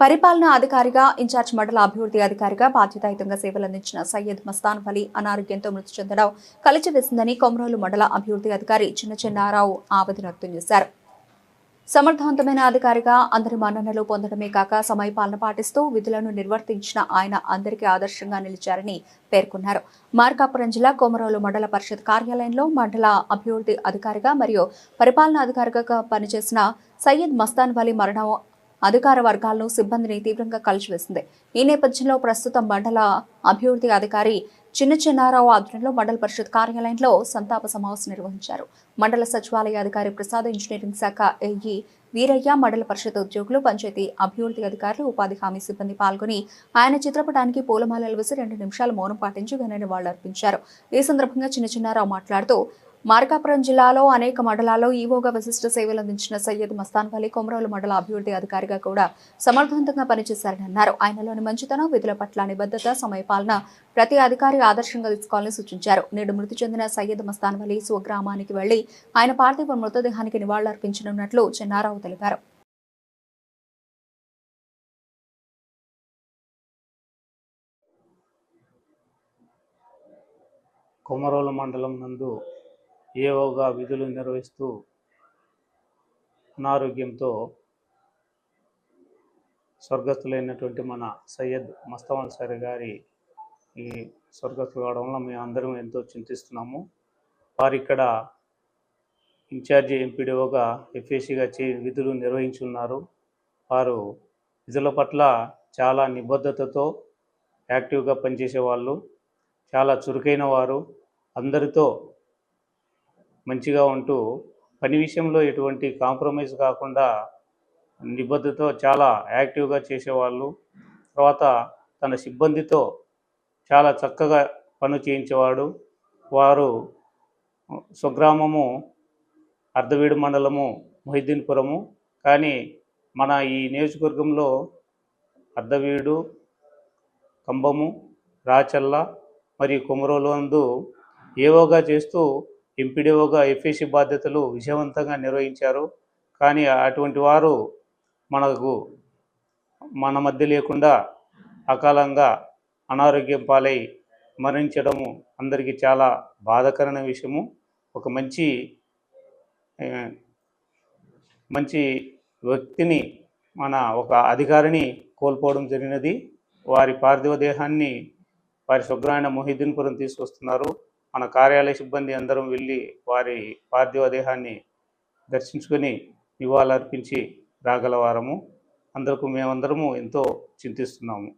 పరిపాలనా అధికారిగా ఇన్ఛార్జ్ మండల అభివృద్ధి అధికారిగా బాధ్యతాయుతంగా సేవలందించిన సయ్యద్ మస్తాన్ వలీ అనారోగ్యంతో మృతి చెందడం కలిచివేసిందని కొమరోలు మండల అభివృద్ధి అధికారి చిన్న చిన్నారావు ఆవేదన వ్యక్తం చేశారు. సమర్థవంతమైన అధికారిగా అందరి మన్ననలు పొందడమే కాక సమయపాలన పాటిస్తూ విధులను నిర్వర్తించిన ఆయన అందరికీ ఆదర్శంగా నిలిచారని పేర్కొన్నారు. మార్కాపురం జిల్లా కొమరోలు మండల పరిషత్ కార్యాలయంలో మండల అభివృద్ధి అధికారిగా మరియు పరిపాలనా అధికారిగా పనిచేసిన సయ్యద్ మస్తాన్ వలీ మరణం అధికార వర్గాలను సిబ్బందిని తీవ్రంగా కలిచివేసింది. ఈ నేపథ్యంలో ప్రస్తుతం మండల అభివృద్ధి అధికారి చిన్న చిన్నారావు ఆధ్వర్యంలో మండల పరిషత్ కార్యాలయంలో సంతాప సమావేశం నిర్వహించారు. మండల సచివాలయ అధికారి ప్రసాద్, ఇంజనీరింగ్ శాఖ ఏఈ వీరయ్య, మండల పరిషత్ ఉద్యోగులు, పంచాయతీ అభివృద్ధి అధికారులు, ఉపాధి హామీ సిబ్బంది పాల్గొని ఆయన చిత్రపటానికి పూలమాలలు వేసి 2 నిమిషాలు మౌనం పాటించి ఘన నివాళులర్పించారు. ఈ సందర్భంగా చిన్న చిన్నారావు మాట్లాడుతూ మార్కాపురం జిల్లాలో అనేక మండలాల్లో ఈవోగా విశిష్ట సేవలందించిన సయ్యద్ మస్తాన్ వలీ కొమరోలు మండల అభివృద్ధి అధికారిగా కూడా సమర్థవంతంగా పనిచేశారని అన్నారు. ఆయనలోని మంచితనం, విధుల పట్ల నిబద్ధత, సమయపాలన ప్రతి అధికారి ఆదర్శంగా తీసుకోవాలని సూచించారు. నేడు మృతి చెందిన సయ్యద్ మస్తాన్ వలీ స్వగ్రామానికి వెళ్లి ఆయన పార్థివ మృతదేహానికి నివాళులర్పించనున్నట్లు చిన్నారావు తెలిపారు. కొమరోలు మండలం నందు ఏవోగా విధులు నిర్వహిస్తూ అనారోగ్యంతో స్వర్గస్థులైనటువంటి మన సయ్యద్ మస్తాన్ వలీ గారి ఈ స్వర్గస్థులు కావడం వల్ల మేము అందరం ఎంతో చింతిస్తున్నాము. వారు ఇక్కడ ఇన్ఛార్జి ఎంపీడీఓగా ఎఫ్ఏసీగా విధులు నిర్వహించున్నారు. వారు విధుల పట్ల చాలా నిబద్ధతతో యాక్టివ్గా పనిచేసేవాళ్ళు, చాలా చురుకైన వారు, అందరితో మంచిగా ఉంటూ పని విషయంలో ఎటువంటి కాంప్రమైజ్ కాకుండా నిబద్ధతతో చాలా యాక్టివ్గా చేసేవాళ్ళు. తర్వాత తన సిబ్బందితో చాలా చక్కగా పని చేయించేవాడు. వారు స్వగ్రామము అర్ధవీడు మండలము మొహిద్దీన్పురము. కానీ మన ఈ నియోజకవర్గంలో అర్ధవీడు, కంబము, రాచల్ల మరియు కొమరోలు నందు ఏవోగా చేస్తూ ఎంపీడీఓగా ఎఫ్ఏసీ బాధ్యతలు విజయవంతంగా నిర్వహించారు. కానీ అటువంటి వారు మన మధ్య లేకుండా అకాలంగా అనారోగ్యం పాలై మరణించడము అందరికీ చాలా బాధాకరమైన విషయము. ఒక మంచి వ్యక్తిని, ఒక అధికారిని కోల్పోవడం జరిగినది. వారి పార్థివ దేహాన్ని వారి స్వగ్రామైన మొహిద్దీన్పురం తీసుకొస్తున్నారు. మన కార్యాలయ సిబ్బంది అందరం వెళ్ళి వారి పార్థివ దేహాన్ని దర్శించుకొని నివాళులర్పించి రాగలవారము. మేమందరము ఎంతో చింతిస్తున్నాము.